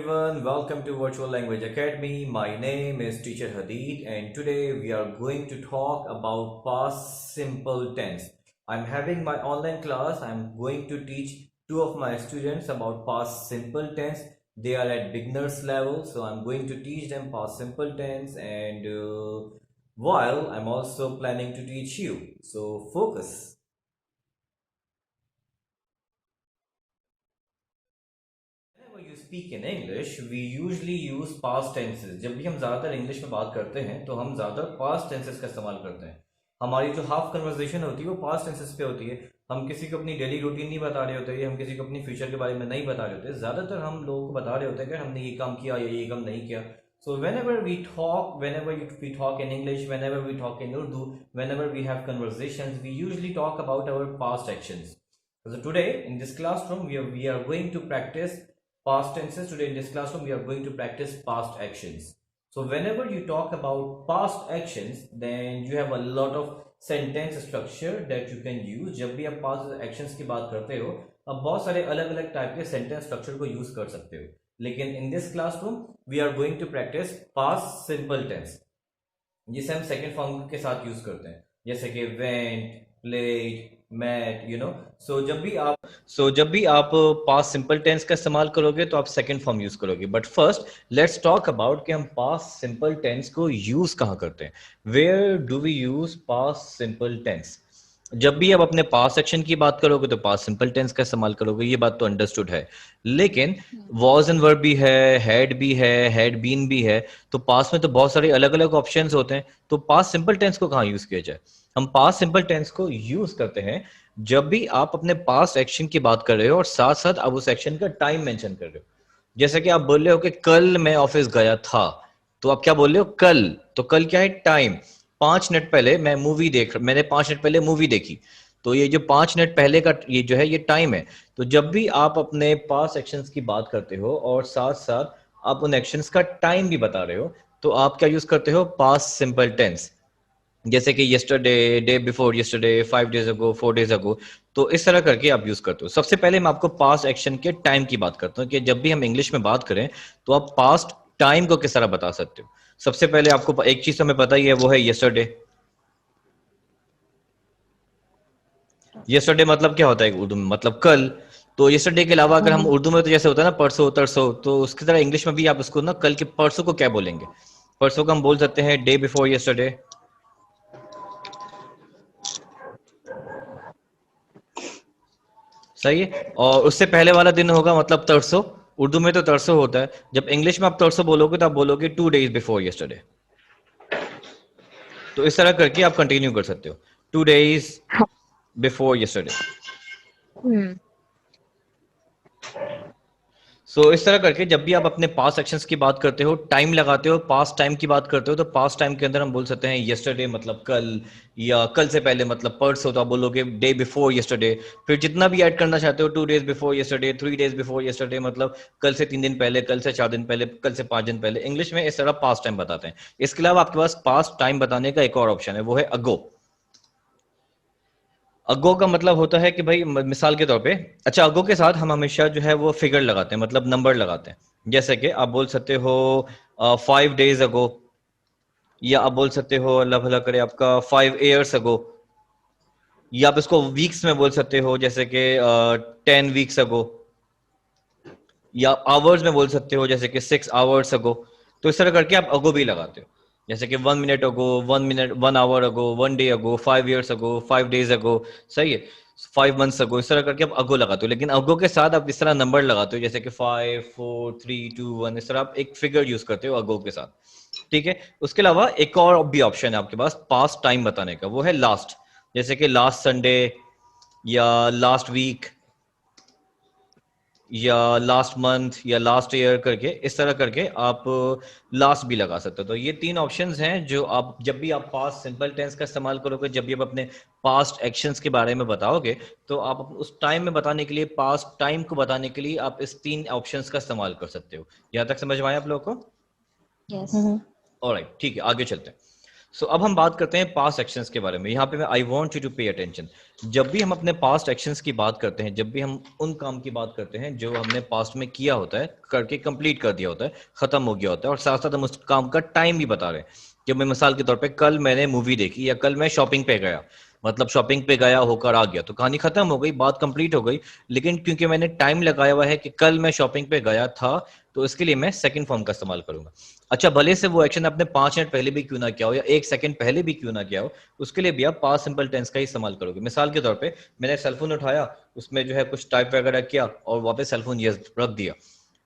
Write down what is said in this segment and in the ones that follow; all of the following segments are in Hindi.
everyone, welcome to Virtual Language Academy. My name is Teacher Hadid and today we are going to talk about past simple tense. I'm having my online class. I'm going to teach two of my students about past simple tense. They are at beginners level, so I'm going to teach them past simple tense and while I'm also planning to teach you. So focus. Whenever you speak in English, we usually use past tenses. जब भी हम ज़्यादातर इंग्लिश में बात करते हैं तो हम ज़्यादा past tenses का इस्तेमाल करते हैं. हमारी जो हाफ कन्वर्सेशन होती है वो past tenses पे होती है. हम किसी को अपनी डेली रूटीन नहीं बता रहे होते, हम किसी को अपनी फ्यूचर के बारे में नहीं बता रहे होते. ज़्यादातर हम लोगों को बता रहे होते हैं कि हमने ये काम किया या ये काम नहीं किया. So whenever we talk in English, whenever we talk in Urdu, whenever we have conversations, we usually talk about our past actions. So today in this classroom, we are going to practice past tenses. Today in this classroom we are going to practice past actions. So whenever you talk about past actions, then you have a lot of sentence structure that you can use. जब भी आप past actions की बात करते हो, आप बहुत सारे अलग अलग टाइप के sentence structure को use कर सकते हो. लेकिन in this classroom we are going to practice past simple tense, जिसे हम second form के साथ use करते हैं, जैसे कि went, played, met, you know. जब भी आप पास्ट सिंपल टेंस का इस्तेमाल करोगे तो आप सेकंड फॉर्म यूज करोगे. But first let's talk about कि हम पास्ट सिंपल टेंस को यूज कहाँ करते हैं. Where do we use past simple tense? जब भी आप अपने पास्ट एक्शन की बात करोगे तो पास्ट सिंपल टेंस का इस्तेमाल करोगे, ये बात तो अंडरस्टूड है. लेकिन वॉज एंड वर्ब भी है, हैड बीन भी है, तो पास्ट में तो बहुत सारे अलग अलग ऑप्शंस होते हैं. तो पास्ट सिंपल टेंस को कहाँ यूज किया जाए? हम पास्ट सिंपल टेंस को यूज करते हैं जब भी आप अपने पास्ट एक्शन की बात कर रहे हो और साथ साथ आप उस एक्शन का टाइम मेंशन कर रहे हो. जैसे कि आप बोल रहे हो कि कल मैं ऑफिस गया था, तो आप क्या बोल रहे हो? कल. तो कल क्या है? टाइम. 5 मिनट पहले मैंने 5 मिनट पहले मूवी देखी. तो ये जो 5 मिनट पहले का ये जो है ये टाइम है. तो जब भी आप अपने पास्ट एक्शंस की बात करते हो और साथ साथ आप उन एक्शंस का टाइम भी बता रहे हो, तो आप क्या यूज करते हो? Past simple tense. जैसे कि yesterday, day before yesterday, 5 days ago, 4 days ago. तो इस तरह करके आप यूज करते हो. सबसे पहले मैं आपको पास्ट एक्शन के टाइम की बात करता हूँ कि जब भी हम इंग्लिश में बात करें तो आप पास्ट टाइम को किस तरह बता सकते हो. सबसे पहले आपको एक चीज तो हमें पता ही है, वो है यस्टरडे. यस्टरडे मतलब क्या होता है उर्दू में? मतलब कल. तो यस्टरडे के अलावा अगर हम उर्दू में तो जैसे होता है ना परसों, तरसों, तो उसकी तरह इंग्लिश में भी आप उसको ना कल के परसों को क्या बोलेंगे? परसों को हम बोल सकते हैं डे बिफोर यस्टरडे. सही है. और उससे पहले वाला दिन होगा मतलब तरसों. उर्दू में तो तरसों होता है. जब इंग्लिश में आप तरसों बोलोगे तो आप बोलोगे 2 days बिफोर यस्टरडे. तो इस तरह करके आप कंटिन्यू कर सकते हो. 2 days बिफोर यस्टरडे. सो इस तरह करके जब भी आप अपने पास्ट एक्शंस की बात करते हो, टाइम लगाते हो, पास्ट टाइम की बात करते हो, तो पास्ट टाइम के अंदर हम बोल सकते हैं यस्टरडे मतलब कल, या कल से पहले मतलब परसों, तो आप बोलोगे डे बिफोर यस्टरडे. फिर जितना भी ऐड करना चाहते हो, 2 days before yesterday, 3 days before yesterday, मतलब कल से 3 दिन पहले, कल से 4 दिन पहले, कल से 5 दिन पहले. इंग्लिश में इस तरह पास्ट टाइम बताते हैं. इसके अलावा आपके पास पास्ट टाइम बताने का एक और ऑप्शन है, वो है अगो. अगो का मतलब होता है कि भाई मिसाल के तौर पे, अच्छा अगो के साथ हम हमेशा जो है वो फिगर लगाते हैं, मतलब नंबर लगाते हैं. जैसे कि आप बोल सकते हो 5 days अगो, या आप बोल सकते हो अल्लाह भला करे आपका 5 years अगो, या आप इसको वीक्स में बोल सकते हो जैसे कि 10 weeks अगो, या आवर्स में बोल सकते हो जैसे कि 6 hours अगो. तो इस तरह करके आप अगो भी लगाते हो. जैसे कि 1 minute अगो, 1 minute, 1 hour अगो, 1 day अगो, 5 years अगो, 5 days अगो. सही है. 5 months अगो. इस तरह करके आप अगो लगाते हो. लेकिन अगो के साथ आप इस तरह नंबर लगाते हो जैसे कि 5, 4, 3, 2, 1. इस तरह आप एक फिगर यूज करते हो अगो के साथ. ठीक है. उसके अलावा एक और भी ऑप्शन है आपके पास पास्ट टाइम बताने का, वो है लास्ट. जैसे कि लास्ट संडे, या लास्ट वीक, या लास्ट मंथ, या लास्ट ईयर करके, इस तरह करके आप लास्ट भी लगा सकते हो. तो ये 3 ऑप्शंस हैं जो आप जब भी आप पास्ट सिंपल टेंस का इस्तेमाल करोगे, जब भी आप अपने पास्ट एक्शंस के बारे में बताओगे, तो आप उस टाइम में बताने के लिए, पास्ट टाइम को बताने के लिए आप इस 3 ऑप्शंस का इस्तेमाल कर सकते हो. यहां तक समझ में आया आप लोगों को? Yes. ऑलराइट, ठीक है, आगे चलते हैं. सो अब हम बात करते हैं पास्ट एक्शंस के बारे में। यहाँ पे मैं I want you to pay attention. जब भी हम अपने पास्ट एक्शंस की बात करते हैं, जब भी हम उन काम की बात करते हैं जो हमने पास्ट में किया होता है, करके कंप्लीट कर दिया होता है, खत्म हो गया होता है, और साथ साथ हम उस काम का टाइम भी बता रहे हैं। जब मैं मिसाल के तौर पे कल मैंने मूवी देखी या कल मैं शॉपिंग पे गया, मतलब शॉपिंग पे गया होकर आ गया, तो कहानी खत्म हो गई, बात कंप्लीट हो गई। लेकिन क्योंकि मैंने टाइम लगाया हुआ है कि कल मैं शॉपिंग पे गया था, तो इसके लिए मैं सेकंड फॉर्म का इस्तेमाल करूंगा। अच्छा, भले से वो एक्शन आपने 5 मिनट पहले भी क्यों ना किया हो या 1 सेकंड पहले भी क्यों ना किया हो, उसके लिए भी आप पास्ट सिंपल टेंस का ही इस्तेमाल करोगे। मिसाल के तौर पे मैंने सेलफोन उठाया, उसमें जो है कुछ टाइप वगैरह किया और वापस सेलफोन यस रख दिया,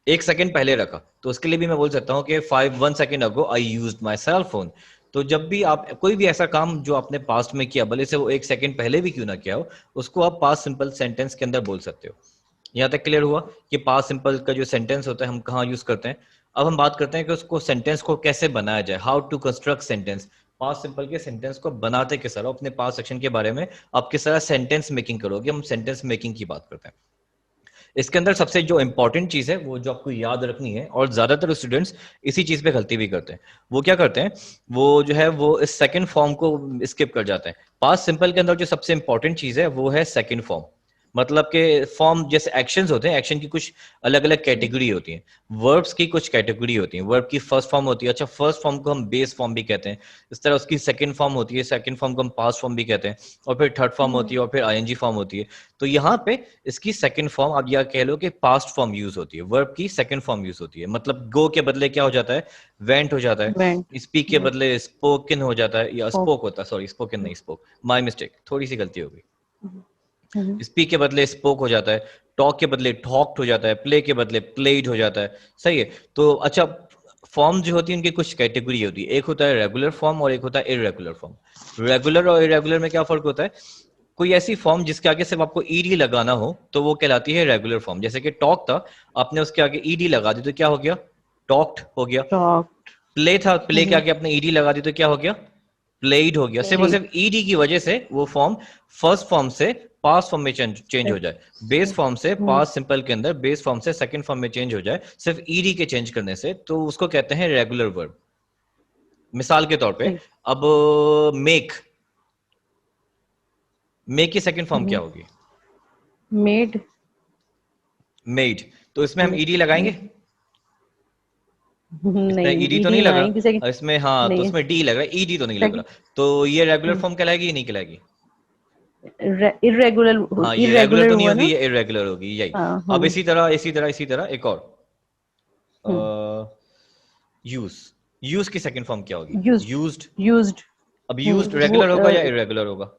1 सेकंड पहले रखा, तो उसके लिए भी मैं बोल सकता हूँ कि 1 second ago I used my cell phone. तो जब भी आप कोई भी ऐसा काम जो आपने पास्ट में किया, भले से वो 1 सेकंड पहले भी क्यों ना किया हो, उसको आप पास्ट सिंपल सेंटेंस के अंदर बोल सकते हो। यहाँ तक क्लियर हुआ कि पास्ट सिंपल का जो सेंटेंस होता है हम कहाँ यूज करते हैं। अब हम बात करते हैं कि उसको सेंटेंस को कैसे बनाया जाए, how to construct sentence. Past simple के सेंटेंस को बनाते किस तरह, अपने पास्ट सेक्शन के बारे में आप किस तरह सेंटेंस मेकिंग करोगे, हम सेंटेंस मेकिंग की बात करते हैं। इसके अंदर सबसे जो इंपॉर्टेंट चीज है वो जो आपको याद रखनी है, और ज्यादातर स्टूडेंट्स इसी चीज पे गलती भी करते हैं, वो क्या करते हैं, वो जो है वो इस सेकंड फॉर्म को स्किप कर जाते हैं। पास्ट सिंपल के अंदर जो सबसे इंपॉर्टेंट चीज है वो है सेकंड फॉर्म। मतलब कि फॉर्म जैसे एक्शंस होते हैं, एक्शन की कुछ अलग अलग कैटेगरी होती हैं, वर्ब्स की कुछ कैटेगरी होती हैं। वर्ब की फर्स्ट फॉर्म होती है, अच्छा फर्स्ट फॉर्म को हम बेस फॉर्म भी कहते हैं। इस तरह उसकी सेकंड फॉर्म होती है, सेकंड फॉर्म को हम पास्ट फॉर्म भी कहते हैं, और फिर थर्ड फॉर्म होती है, और फिर आईएनजी फॉर्म होती है। तो यहाँ पे इसकी सेकंड फॉर्म आप यह कह लो कि पास्ट फॉर्म यूज होती है, वर्ब की सेकंड फॉर्म यूज होती है। मतलब गो के बदले क्या हो जाता है, वेंट हो जाता went, है। स्पीक के बदले स्पोकन हो जाता है, या spoke. स्पोक होता है, सॉरी स्पोकन नहीं, स्पोक, माय मिस्टेक, थोड़ी सी गलती हो गई। Mhm. स्पीक के बदले स्पोक हो जाता है, टॉक के बदले टॉक्ड हो जाता है, प्ले के बदले प्लेड हो जाता है। सही है। तो अच्छा, फॉर्म जो होती है उनकी कुछ कैटेगरी होती है, एक होता है रेगुलर फॉर्म और एक होता है इरेगुलर फॉर्म। रेगुलर और इरेगुलर में क्या फर्क होता है, कोई ऐसी फॉर्म जिसके आगे सिर्फ आपको ईडी लगाना हो तो वो कहलाती है रेगुलर फॉर्म। जैसे कि टॉक था, आपने उसके आगे ईडी लगा दी तो क्या हो गया, टॉक्ड हो गया। Talked. प्ले था, प्ले के Mhm. आगे आपने ईडी लगा दी तो क्या हो गया, प्लेड हो गया। सिर्फ और Played. सिर्फ ईडी की वजह से वो फॉर्म फर्स्ट फॉर्म से पास्ट फॉर्म में चेंज हो जाए, बेस फॉर्म से Mhm. पास्ट सिंपल के अंदर बेस फॉर्म से सेकंड फॉर्म में चेंज हो जाए सिर्फ ईडी के चेंज करने से, तो उसको कहते हैं रेगुलर वर्ब। मिसाल के तौर पे Right. अब मेक, मेक की सेकंड फॉर्म क्या Mhm. होगी, Made. मेड। तो इसमें हम ईडी लगाएंगे, Made. इसमें नहीं, ईडी तो ईडी नहीं लग लगाएंगे किसी रहा, इसमें हाँ तो नहीं उसमें डी लग रहा है, ईडी तो नहीं लग सेकंड। रहा। तो ये रेगुलर फॉर्म कहलाएगी या नहीं कहलाएगी, इरेगुलर हाँ ये रेगुलर इरेगुलर तो नहीं हुआ होगी, ना। ये इरेगुलर होगी, यही। हाँ। अब इसी तरह एक और, यूज, यूज की सेकंड फॉर्म क्या होगी, यूज्ड। यूज्ड। यूज्ड। अब यूज्ड वो रेगुलर होगा या इरेगुलर होगा,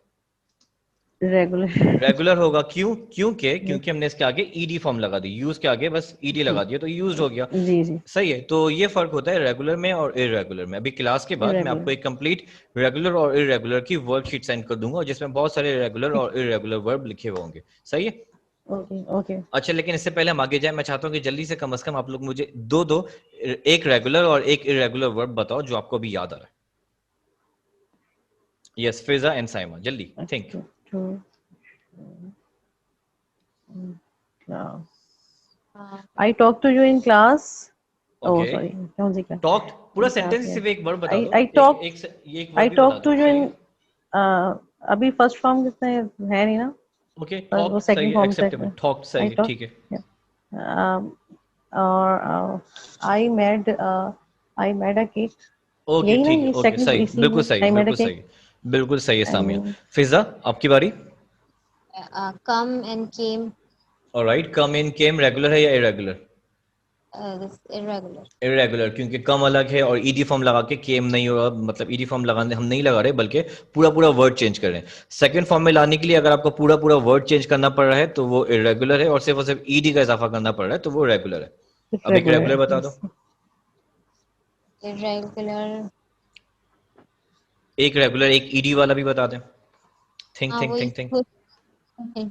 रेगुलर। रेगुलर होगा। क्यों, क्योंकि हमने इसके आगे ईडी फॉर्म लगा दी, यूज के आगे बस ईडी लगा दिया तो यूज्ड हो गया। जी जी। सही है। तो ये फर्क होता है रेगुलर में और इरेगुलर में। अभी क्लास के बाद मैं आपको इरेगुलर। एक कंप्लीट रेगुलर और इरेगुलर की वर्कशीट सेंड कर दूंगा, जिसमें बहुत सारे रेगुलर ठीक। और इरेगुलर वर्ब लिखे हुए होंगे। सही है। Okay okay. अच्छा, लेकिन इससे पहले हम आगे जाए, मैं चाहता हूँ कि जल्दी से कम आप लोग मुझे दो दो, एक रेगुलर और एक इरेगुलर वर्ब बताओ जो आपको अभी याद आ रहा है। यस, फिजा एंड साइमा, जल्दी think. I talk to you in class. Oh okay, sorry, कौन सी टॉक्ड पूरा क्लास सेंटेंस, है? सिर्फ एक वर्ब बता आई दो, आई एक टॉक एक ये एक वर्ब आई भी बता टॉक दो, टू यू सही इन। है। अभी फर्स्ट फॉर्म कितने है नहीं ना, ओके, पर वो टॉक्ड सही सेकंड है, फॉर्म से एक्सेप्टेबल, टॉक्ड आई सही है, टॉक। ठीक है। और I made a cake. Okay यही ना, ठीक है, ये ओके सेकंड सही, इसी बिल्कुल में सही, आई मेड अ बिल्कुल केक। सही, बिल्कुल सही है सामिया। एंड फिजा, आपकी बारी। Come and came. Alright, come in came regular है या इरेगुलर, This irregular. इरेगुलर, क्योंकि कम अलग है और ईडी फॉर्म लगा के केम नहीं होगा, मतलब ईडी फॉर्म लगाने हम नहीं लगा रहे, बल्कि पूरा पूरा वर्ड चेंज कर रहे हैं। सेकंड फॉर्म में लाने के लिए अगर आपको पूरा पूरा वर्ड चेंज करना पड़ रहा है तो वो इरेगुलर है, और सिर्फ ईडी का इजाफा करना पड़ रहा है तो वो रेगुलर है। अब एक रेगुलर रेगुलर। बता दो, Irregular. एक रेगुलर एक ईडी वाला भी बता दें। थिंक थिंक वही think think. okay.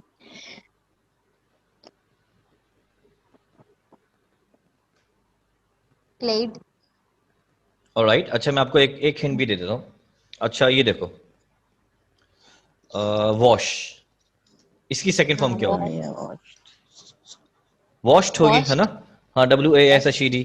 Played. Alright, अच्छा मैं आपको एक एक हिंट भी दे देता हूँ। अच्छा ये देखो, वॉश, इसकी सेकंड फॉर्म क्या होगी, वॉच। वॉश्ड होगी है Washed. ना, हाँ, WASHED।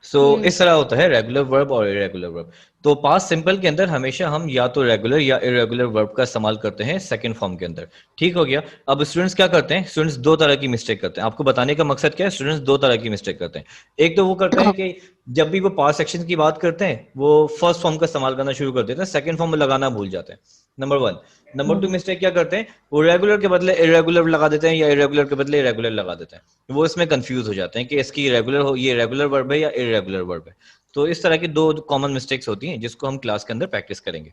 सो इस तरह होता है रेगुलर वर्ब और इरेगुलर वर्ब। तो पास्ट सिंपल के अंदर हमेशा हम या तो रेगुलर या इरेगुलर वर्ब का इस्तेमाल करते हैं सेकंड फॉर्म के अंदर। ठीक हो गया। अब स्टूडेंट्स क्या करते हैं, स्टूडेंट्स दो तरह की मिस्टेक करते हैं। आपको बताने का मकसद क्या है, स्टूडेंट्स दो तरह की मिस्टेक करते हैं। एक तो वो करते हैं कि जब भी वो पास्ट सेक्शन की बात करते हैं वो फर्स्ट फॉर्म का इस्तेमाल करना शुरू कर देते हैं, सेकंड फॉर्म में लगाना भूल जाते हैं, number one. Number two mistake क्या करते हैं, वो रेगुलर के बदले इरेगुलर लगा देते हैं या इरेगुलर के बदले इरेगुलर लगा देते हैं। वो इसमें कंफ्यूज हो जाते हैं कि इसकी रेगुलर हो, ये रेगुलर वर्ब है या इरेगुलर वर्ब है। तो इस तरह की दो कॉमन मिस्टेक्स होती हैं जिसको हम क्लास के अंदर प्रैक्टिस करेंगे।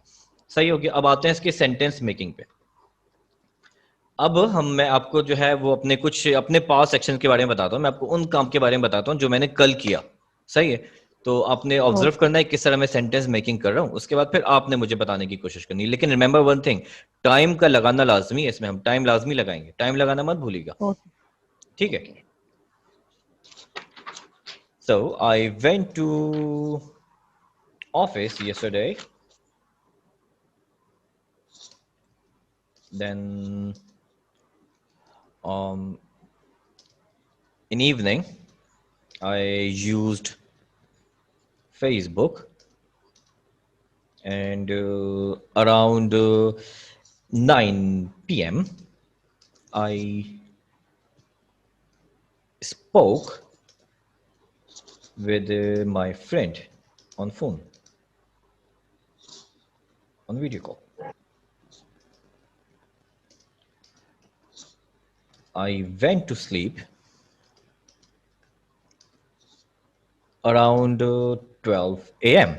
सही हो गया। अब आते हैं इसके सेंटेंस मेकिंग पे। अब मैं आपको जो है वो अपने पास सेक्शन के बारे में बताता हूँ। मैं आपको उन काम के बारे में बताता हूँ जो मैंने कल किया। सही है। तो आपने ऑब्जर्व करना है किस तरह मैं सेंटेंस मेकिंग कर रहा हूँ, उसके बाद फिर आपने मुझे बताने की कोशिश करनी है। लेकिन रिमेंबर वन थिंग, टाइम का लगाना लाजमी है। इसमें हम टाइम लाजमी लगाएंगे, टाइम लगाना मत भूलिएगा। ठीक है। So I went to office yesterday. Then in evening I used Facebook, and around 9 p.m. I spoke with my friend on phone, on video call. I went to sleep around 12 a.m.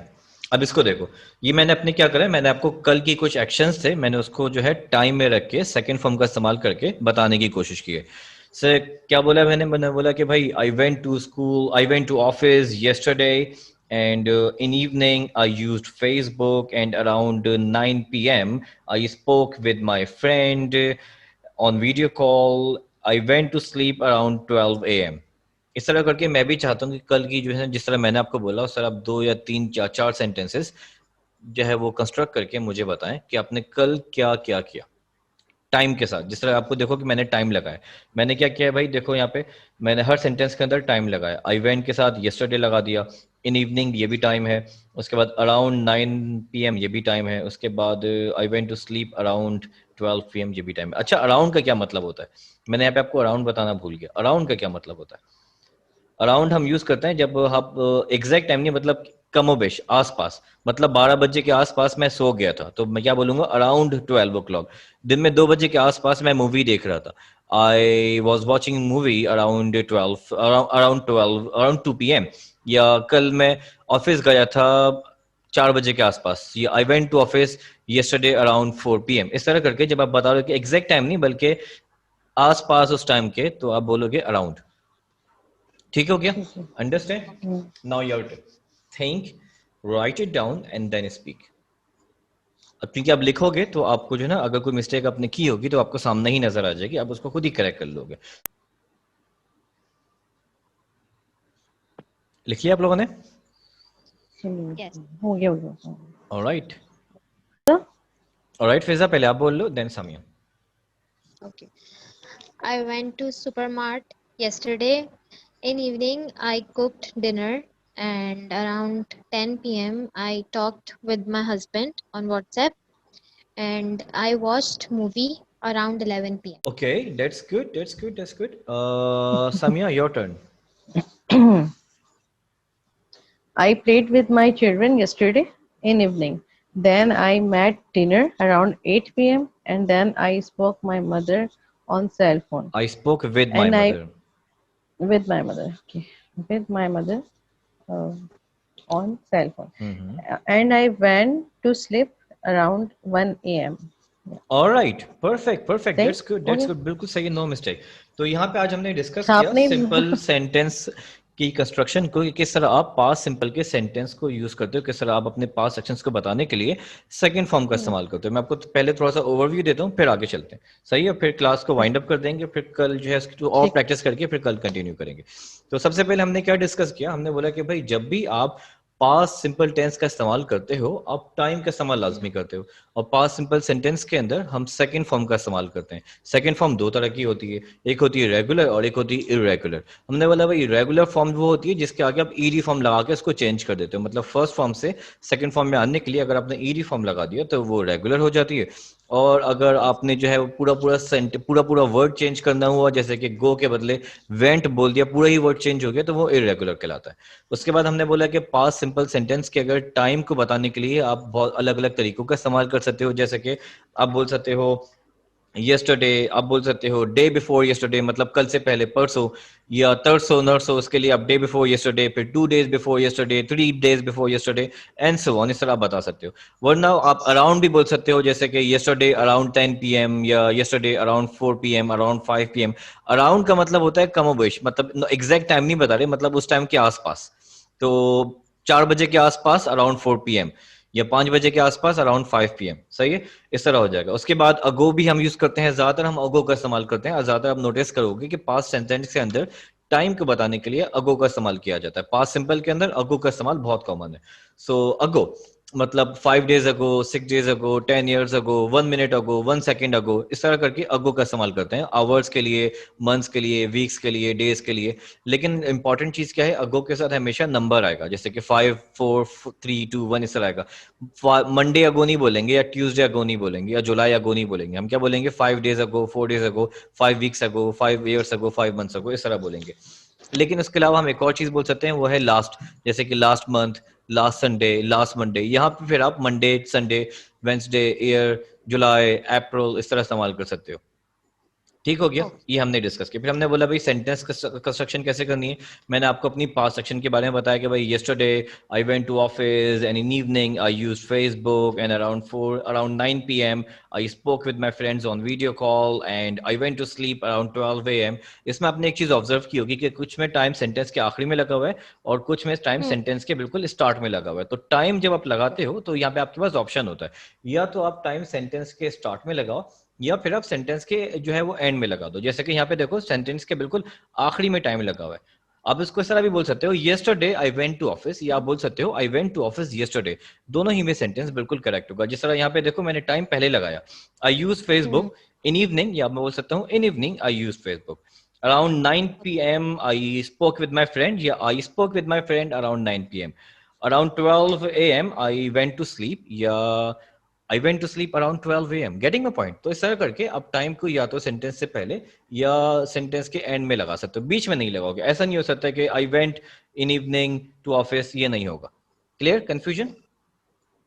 अब इसको देखो, ये मैंने अपने क्या करा है, मैंने आपको कल की कुछ एक्शंस थे, मैंने उसको जो है टाइम में रख के सेकंड फॉर्म का इस्तेमाल करके बताने की कोशिश की है। सर क्या बोला मैंने बोला कि भाई I went to school, I went to office yesterday, and in evening I used Facebook, and around 9 p.m. I spoke with my friend on video call. I went to sleep around 12 a.m. इस तरह करके मैं भी चाहता हूँ कि कल की जो है जिस तरह मैंने आपको बोला उस तरह आप 2 या 3 या 4 सेंटेंसेस जो है वो कंस्ट्रक्ट करके मुझे बताएं कि आपने कल क्या क्या किया टाइम के साथ। जिस तरह आपको देखो कि मैंने टाइम लगाया, मैंने क्या किया है भाई, देखो यहाँ पे मैंने हर सेंटेंस के अंदर टाइम लगाया। आई वेंट के साथ yesterday लगा दिया, इन इवनिंग ये भी टाइम है, उसके बाद अराउंड 9 PM ये भी टाइम है, उसके बाद I went to sleep around 12 PM ये भी टाइम है। अच्छा, अराउंड का क्या मतलब होता है, मैंने यहाँ पे आपको अराउंड बताना भूल गया। अराउंड का क्या मतलब होता है, अराउंड हम यूज करते हैं जब आप एग्जैक्ट टाइम नहीं, मतलब कमोबेश आसपास, मतलब 12 बजे के आसपास मैं सो गया था तो मैं क्या बोलूंगा, अराउंड 12 o'clock। दिन में 2 बजे के आसपास मैं मूवी देख रहा था, I was watching movie around 2 PM। या कल मैं ऑफिस गया था 4 बजे के आसपास, या I went to office yesterday around 4 PM। इस तरह करके जब आप बता रहे हो कि एग्जैक्ट टाइम नहीं बल्कि आसपास उस टाइम के, तो आप बोलोगे अराउंड। ठीक हो गया, understand. Now your turn, think, write it down and then speak. अब क्योंकि आप लिखोगे तो आपको जो है ना, अगर कोई मिस्टेक आपने की होगी तो आपको सामने ही नजर आ जाएगी, आप उसको खुद ही करेक्ट कर लोगे। लिख लिया आप लोगों ने? Yes. हो गया। ऑलराइट, ऑलराइट फिजा, पहले आप बोल लो then Samia. Okay. I went to supermarket yesterday. In evening, I cooked dinner, and around 10 p.m. I talked with my husband on WhatsApp, and I watched movie around 11 p.m. Okay, that's good, that's good, that's good. Samia, your turn. I played with my children yesterday in evening. Then I met dinner around 8 p.m. and then I spoke my mother on cell phone. I spoke with my And I mother. with my mother. Okay. With my mother on cell phone. And I went to sleep around 1 a.m. Alright, perfect perfect, सही? दैट्स गुड, हो दैट्स गया? गुड, बिल्कुल सही है, नो मिस्टेक। तो यहाँ पे आज हमने डिस्कस किया आपने सिंपल सेंटेंस की कंस्ट्रक्शन को, कि किस तरह आप पास्ट सिंपल के सेंटेंस को यूज करते हो, किस तरह आप अपने पास्ट सेक्शंस को बताने के लिए सेकंड फॉर्म का इस्तेमाल करते हो। मैं आपको पहले थोड़ा सा ओवरव्यू देता हूँ, फिर आगे चलते हैं। सही है, फिर क्लास को वाइंड अप कर देंगे, फिर कल जो है इसकी और प्रैक्टिस करके फिर कल कंटिन्यू करेंगे। तो सबसे पहले हमने क्या डिस्कस किया, हमने बोला कि भाई जब भी आप पास्ट सिंपल टेंस का इस्तेमाल करते हो, आप टाइम का इस्तेमाल लाजमी करते हो। और पास्ट सिंपल सेंटेंस के अंदर हम सेकंड फॉर्म का इस्तेमाल करते हैं। सेकंड फॉर्म दो तरह की होती है, एक होती है रेगुलर और एक होती है इरेगुलर। हमने बोला भाई रेगुलर फॉर्म वो होती है जिसके आगे आप ईडी फॉर्म लगा के उसको चेंज कर देते हो, मतलब फर्स्ट फॉर्म से सेकंड फॉर्म में आने के लिए अगर आपने ईडी फॉर्म लगा दिया तो वो रेगुलर हो जाती है। और अगर आपने जो है वो पूरा पूरा वर्ड चेंज करना हुआ, जैसे कि गो के बदले वेंट बोल दिया, पूरा ही वर्ड चेंज हो गया, तो वो इरेगुलर कहलाता है। उसके बाद हमने बोला कि पास्ट सिंपल सेंटेंस के अगर टाइम को बताने के लिए आप बहुत अलग अलग तरीकों का इस्तेमाल कर सकते हो, जैसे कि आप बोल सकते हो यस्टरडे, आप बोल सकते हो डे बिफोर यस्टरडे, मतलब कल से पहले परसों, या तरसो नरसो, उसके लिए आप डे बिफोर यस्टरडे, फिर 2 days before yesterday, 3 days before yesterday, and so on, इस तरह आप बता सकते हो। वरना आप अराउंड भी बोल सकते हो, जैसे कि यस्टरडे अराउंड 10 PM, या yesterday around 4 PM, around 5 PM। Around का मतलब होता है कमोबेश, मतलब एग्जैक्ट टाइम नहीं बता रहे, मतलब उस टाइम के आसपास। तो 4 बजे के आसपास अराउंड 4 PM, या 5 बजे के आसपास अराउंड 5 PM, सही है। इस तरह हो जाएगा। उसके बाद अगो भी हम यूज करते हैं, ज्यादातर हम अगो का इस्तेमाल करते हैं, और ज्यादातर आप नोटिस करोगे कि पास्ट सेंटेंस के अंदर टाइम को बताने के लिए अगो का इस्तेमाल किया जाता है। पास्ट सिंपल के अंदर अगो का इस्तेमाल बहुत कॉमन है। सो अगो मतलब 5 days अगो, 6 days अगो, 10 years अगो, 1 minute अगो, 1 second अगो, इस तरह करके अगो का इस्तेमाल करते हैं आवर्स के लिए, मंथ्स के लिए, वीक्स के लिए, डेज के लिए। लेकिन इंपॉर्टेंट चीज क्या है, अगो के साथ हमेशा नंबर आएगा, जैसे कि 5 4 3 2 1 इस तरह आएगा। मंडे अगो नहीं बोलेंगे, या ट्यूसडे अगो नहीं बोलेंगे, या जुलाई अगो नहीं बोलेंगे। हम क्या बोलेंगे, 5 days अगो, 4 days अगो, 5 weeks अगो, 5 years अगो, 5 months अगो, इस तरह बोलेंगे। लेकिन उसके अलावा हम एक और चीज बोल सकते हैं, वो है लास्ट, जैसे कि last month, last Sunday, last Monday. यहाँ पे फिर आप मंडे, संडे, वेंसडे, ईयर, जुलाई, अप्रैल, इस तरह इस्तेमाल कर सकते हो। ठीक हो गया, Okay. ये हमने डिस्कस किया। फिर हमने बोला भाई सेंटेंस कंस्ट्रक्शन कैसे करनी है। मैंने आपको अपनी पास्ट सेक्शन के बारे में बताया कि भाई yesterday I went to office and in evening I used Facebook and around 9 PM I spoke with my friends on video call and I went to sleep around 12 AM। इसमें आपने एक चीज ऑब्जर्व की होगी कि कुछ में टाइम सेंटेंस के आखिरी में लगा हुआ है और कुछ में टाइम Hmm. सेंटेंस के बिल्कुल स्टार्ट में लगा हुआ है। तो टाइम जब आप लगाते हो तो यहाँ पे आपके पास ऑप्शन होता है, या तो आप टाइम सेंटेंस के स्टार्ट में लगाओ, या फिर आप सेंटेंस के जो है वो एंड में लगा दो। जैसे कि यहाँ पे देखो सेंटेंस के बिल्कुल आखिरी में टाइम लगा हुआ है। आप इसको इस तरह भी बोल सकते हो, yesterday I went to office, या आप बोल सकते हो I went to office yesterday. दोनों ही में सेंटेंस बिल्कुल करेक्ट होगा। जिस तरह यहाँ पे देखो मैंने टाइम पहले लगाया, I use Hmm. Facebook in evening, या मैं बोल सकता हूँ in evening I use Facebook. Around 9 PM I spoke with my friend, या I spoke with my friend around 9 PM। Around 12 AM I went to sleep, या I went to sleep around 12 AM। Getting my point. तो इस तरह करके आप टाइम को या तो सेंटेंस से पहले या सेंटेंस के एंड में लगा सकते हो, बीच में नहीं लगाओगे। ऐसा नहीं हो सकता कि I went in evening to office, ये नहीं होगा। Clear confusion?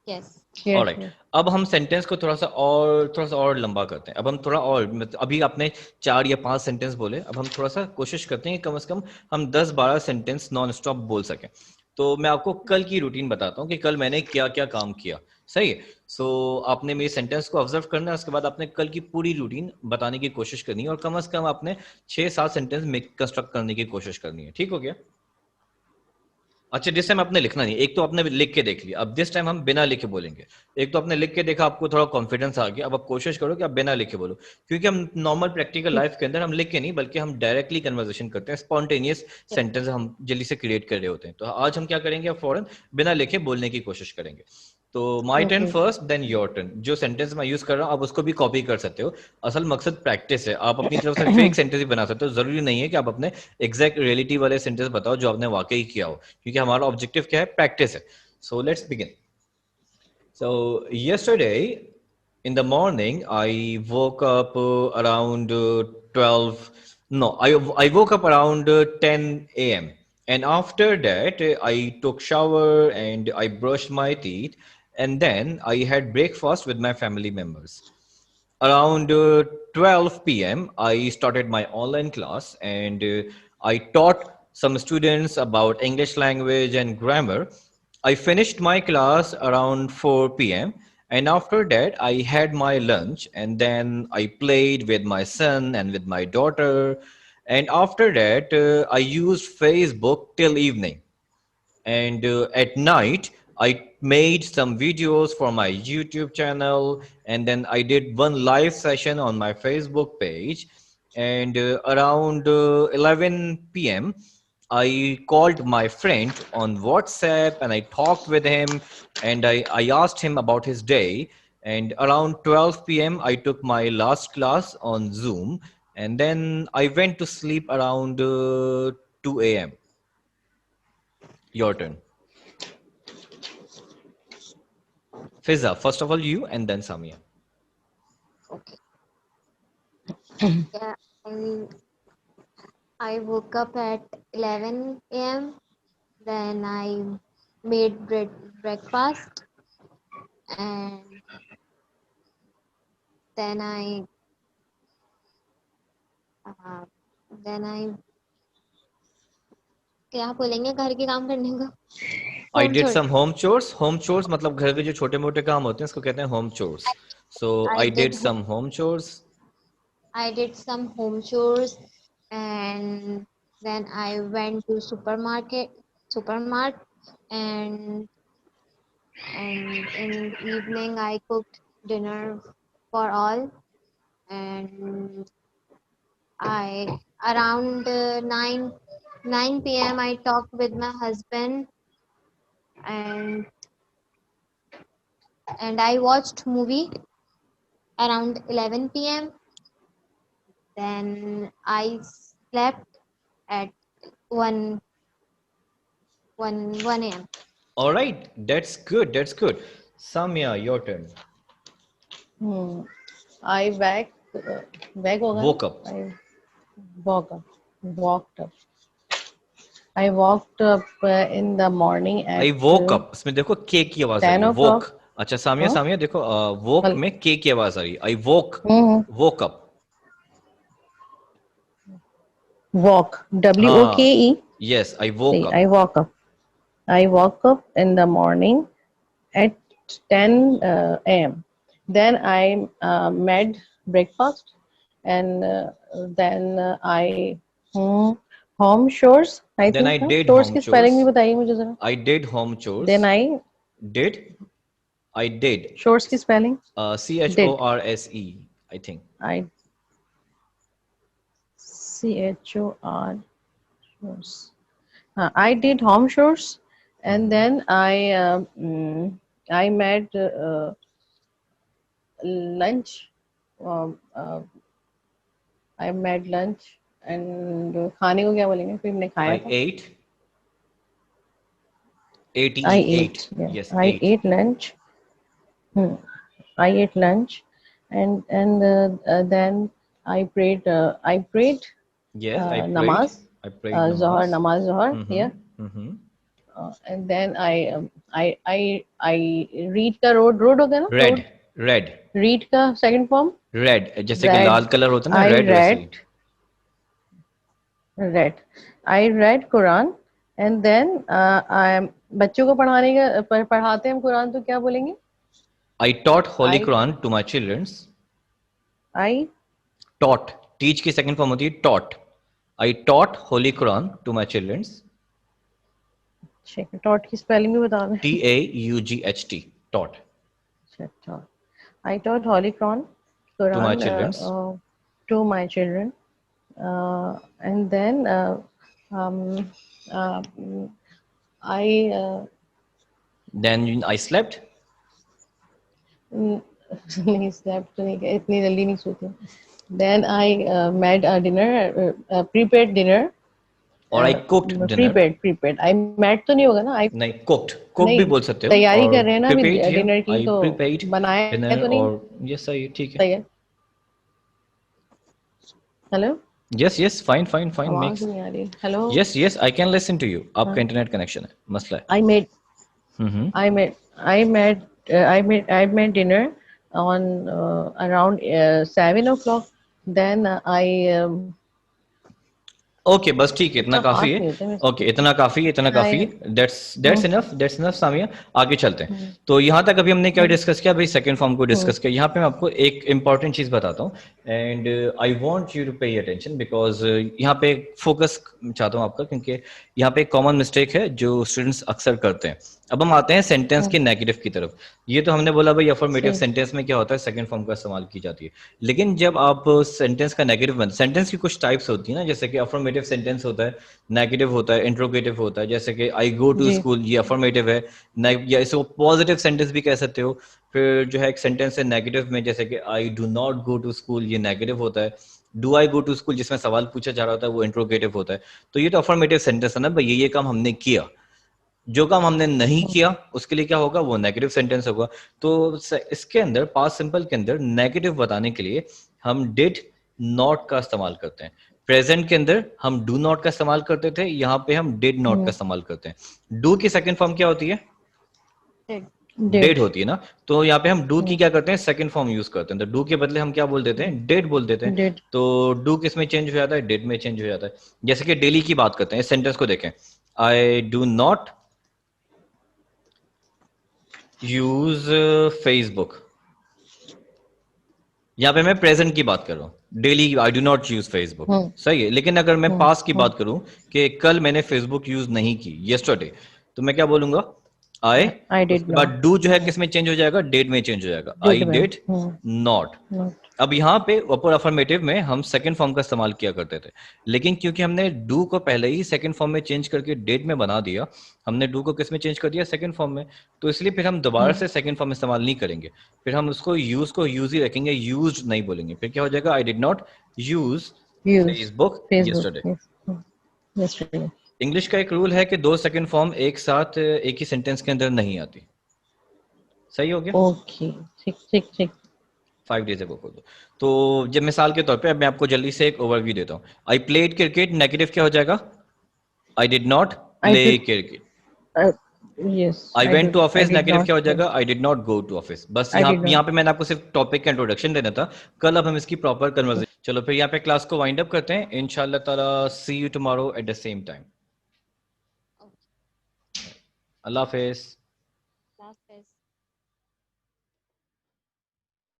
Yes. Clear, alright. clear. अब हम सेंटेंस को थोड़ा सा और लंबा करते हैं। अब हम थोड़ा और अभी आपने 4 या 5 सेंटेंस बोले, अब हम थोड़ा सा कोशिश करते हैं कि कम से कम हम 10-12 सेंटेंस नॉन स्टॉप बोल सकें। तो मैं आपको कल की रूटीन बताता हूँ कि कल मैंने क्या क्या काम किया। सही है। सो आपने मेरे सेंटेंस को ऑब्जर्व करना है, उसके बाद आपने कल की पूरी रूटीन बताने की कोशिश करनी है, और कम से कम आपने 6-7 सेंटेंस कंस्ट्रक्ट करने की कोशिश करनी है। ठीक हो गया? अच्छा, दिस टाइम आपने लिखना नहीं, एक तो आपने लिख के देख लिया, अब दिस टाइम हम बिना लिखे बोलेंगे। एक तो आपने लिख के देखा, आपको थोड़ा कॉन्फिडेंस आ गया, अब आप कोशिश करो कि आप बिना लिखे बोलो, क्योंकि हम नॉर्मल प्रैक्टिकल ठीक. लाइफ के अंदर हम लिख के नहीं बल्कि हम डायरेक्टली कन्वर्सेशन करते हैं, स्पॉन्टेनियस Yes. सेंटेंस हम जल्दी से क्रिएट कर रहे होते हैं। तो आज हम क्या करेंगे, अब फौरन बिना लिखे बोलने की कोशिश करेंगे। तो my turn Okay. First, then your turn. जो सेंटेंस मैं यूज कर रहा हूँ आप उसको भी कॉपी कर सकते हो। असल मकसद प्रैक्टिस है, आप अपनी तरफ से फेक सेंटेंस भी बना सकते हो। जरूरी नहीं है कि आप अपने एग्जैक्ट रियलिटी वाले सेंटेंस बताओ जो आपने वाकई किया हो, क्योंकि हमारा ऑब्जेक्टिव क्या है, प्रैक्टिस है। So let's begin. So yesterday in the morning, I woke up around 12. No, I woke up around 10 a.m. And after that, I took shower and I brushed my teeth, and then I had breakfast with my family members. Around 12 p.m., I started my online class and I taught some students about English language and grammar. I finished my class around 4 p.m. And after that, I had my lunch and then I played with my son and with my daughter. And after that, I used Facebook till evening. And at night I made some videos for my YouTube channel, and then I did one live session on my Facebook page. And around 11 p.m. I called my friend on WhatsApp and I talked with him and I asked him about his day. And around 12 p.m., I took my last class on Zoom and then I went to sleep around 2 a.m. Your turn. Fiza, first of all, you and then Samia. Okay. Yeah, I woke up at 11 a.m. Then I made breakfast, and then I uh, then I क्या बोलेंगे घर के काम करने को? I Home did chores. some home chores. Home chores मतलब घर के जो छोटे मोटे काम होते हैं उसको कहते हैं home chores. So I I did did some home chores. I did some home chores, and then I went to supermart, and in evening I cooked dinner for all, and I around 9 p.m. I talked with my husband, and I watched movie around 11 p.m. Then I slept at 1 a.m. All right, that's good. That's good. Samia, your turn. I wake होगा Woke ना? up. I walked up. I walked up in the morning I at woke up. इसमें देखो के की आवाज आ रही 10 है. Woke. o'clock. अच्छा सामिया हाँ? सामिया देखो woke हल- में के की आवाज आ रही है. I woke. Hmm, Woke up. walk. हाँ. WOKE. Yes, I woke See, up. I woke up. I woke up in the morning at 10 a.m. Then I made breakfast, and then I hmm, home chores. I Then think I ना did chores home की spelling भी chores. बताइए मुझे जरा. I did home chores. Then I Did. I did. chores की spelling did. CHORSE, I think. I CHOR chores. I did home chores, and then I made lunch. Um, uh, I made lunch, and खाने को क्या बोलेंगे? फिर हमने खाया I था. ate. I ATE, ate. ate. Yeah, Yes, I ate. ate lunch. Hmm. I ate lunch, and then I prayed. I prayed Yes, I prayed. namaz, I prayed Zohar namaz. namaz Zohar Mm-hmm. here, Mm-hmm. and then I read का road हो गया ना road. Red. Red. Read का second form रेड जैसे कि read. लाल कलर होता है ना I रेड वैसे ही. read. I read Quran, and then I बच्चों को पढ़ाने का पढ़ाते हैं हम कुरान तो क्या बोलेंगे? I taught Holy I Quran to my children. I Taught. Teach की second form होती है taught. I taught Holy Quran to my children. check taught की spelling भी बता दें. TAUGHT. Taught. Check taught. I taught Holy Quran To my Quran children. to my children, and then um, uh, I Then I slept. नहीं slept नहीं इतनी जल्दी नहीं सोती. Then I made a dinner, prepared dinner. और I cooked dinner. prepared. I made तो नहीं होगा ना. I नहीं cooked. Cook भी नहीं बोल सकते हो. तैयारी और कर रहे हैं ना अभी prepared here. डिनर की I तो prepared बनाया dinner तो नहीं और yes सही ठीक है. तैयार. Hello Yes yes fine fine fine आवाज makes. नहीं आ रही. Hello Yes yes I can listen to you. आपका इंटरनेट कनेक्शन है मसला है. I made hmm. I made dinner on around 7 o'clock. Then I okay बस ठीक है इतना इतना काफी फास्ट है. नहीं होते मैं. ओके इतना काफी है इतना काफी है. That's enough Samia. आगे चलते हैं. तो यहाँ तक अभी हमने क्या डिस्कस किया भाई सेकंड फॉर्म को डिस्कस किया. यहाँ पे मैं आपको एक इंपॉर्टेंट चीज बताता हूँ and I want you to pay attention because यहाँ पे फोकस चाहता हूँ आपका क्योंकि यहाँ पे एक कॉमन मिस्टेक है जो स्टूडेंट्स अक्सर करते हैं. अब हम आते हैं सेंटेंस के नेगेटिव की तरफ। ये तो हमने बोला भाई अफर्मेटिव ठीक। सेंटेंस में क्या होता है, सेकंड फॉर्म का इस्तेमाल की जाती है। लेकिन जब आप सेंटेंस का नेगेटिव बन, सेंटेंस की कुछ टाइप्स होती है ना, जैसे कि अफर्मेटिव सेंटेंस होता है, नेगेटिव होता है, इंट्रोगेटिव होता है। जैसे कि आई गो टू जी। स्कूल, ये अफर्मेटिव है। या इसको पॉजिटिव सेंटेंस भी कह सकते हो। फिर जो है एक सेंटेंस है नेगेटिव में, जैसे कि I do not go to school, ये नेगेटिव होता है। Do I go to school, जिसमें सवाल पूछा जा रहा होता है, वो इंट्रोगेटिव होता है। तो ये तो अफर्मेटिव सेंटेंस है ना भाई, ये काम हमने किया। जो काम हमने नहीं किया उसके लिए क्या होगा, वो नेगेटिव सेंटेंस होगा। तो इसके अंदर पास्ट सिंपल के अंदर नेगेटिव बताने के लिए हम डिड नॉट का इस्तेमाल करते हैं। प्रेजेंट के अंदर हम डू नॉट का इस्तेमाल करते थे, यहाँ पे हम डिड नॉट का इस्तेमाल करते हैं। डू की सेकंड फॉर्म क्या होती है, Did. डेड होती है ना। तो यहाँ पे हम डू की क्या करते हैं, सेकंड फॉर्म यूज करते हैं। तो डू के बदले हम क्या बोल देते हैं, डेड बोल देते हैं। Did. तो डू किस में चेंज हो जाता है, डेड में चेंज हो जाता है। जैसे कि डेली की बात करते हैं, इस सेंटेंस को देखें, आई डू नॉट यूज फेसबुक। यहाँ पे मैं प्रेजेंट की बात कर रहा हूँ, daily I do not use Facebook, सही है। लेकिन अगर मैं पास्ट की बात करूं कि कल मैंने फेसबुक यूज नहीं की, यस्टरडे, तो मैं क्या बोलूंगा, आई। I did उसके बाद not. डू जो है किस में चेंज हो जाएगा, डेड में चेंज हो जाएगा, आई Did में. Did not. Not. अब यहाँ पे अपर अफर्मेटिव में हम सेकंड फॉर्म का इस्तेमाल किया करते थे, लेकिन क्योंकि हमने डू को पहले ही सेकंड फॉर्म में चेंज करके डेड में बना दिया, हमने डू को किस में चेंज कर दिया, सेकंड फॉर्म में। तो इसलिए फिर हम दोबारा से सेकंड फॉर्म इस्तेमाल नहीं करेंगे। फिर हम उसको यूज ही रखेंगे, यूज्ड नहीं बोलेंगे। फिर क्या हो जाएगा, I did not use Use. Facebook Facebook. Yesterday. Yes. Yesterday. English का एक रूल है कि दो सेकंड फॉर्म एक साथ एक ही सेंटेंस के अंदर नहीं आती। सही हो गया। Okay. ठीक ठीक ठीक। 5 days ago को दो। तो जब मिसाल के तौर पे अब मैं आपको जल्दी से एक ओवरव्यू देता हूँ। आई प्लेड क्रिकेट, नेगेटिव क्या हो जाएगा, I did not I play did. Cricket. Uh, yes. I went to I office, did negative not. क्या हो जाएगा, I did not go to office. बस I यहाँ did not. यहाँ पे मैंने आपको सिर्फ टॉपिक का इंट्रोडक्शन देना था। कल अब हम इसकी प्रॉपर कन्वर्सेशन, चलो फिर यहाँ पे क्लास को वाइंड अप करते हैं इंशाल्लाह ताला। See you tomorrow at the same time. अल्लाह हाफिज।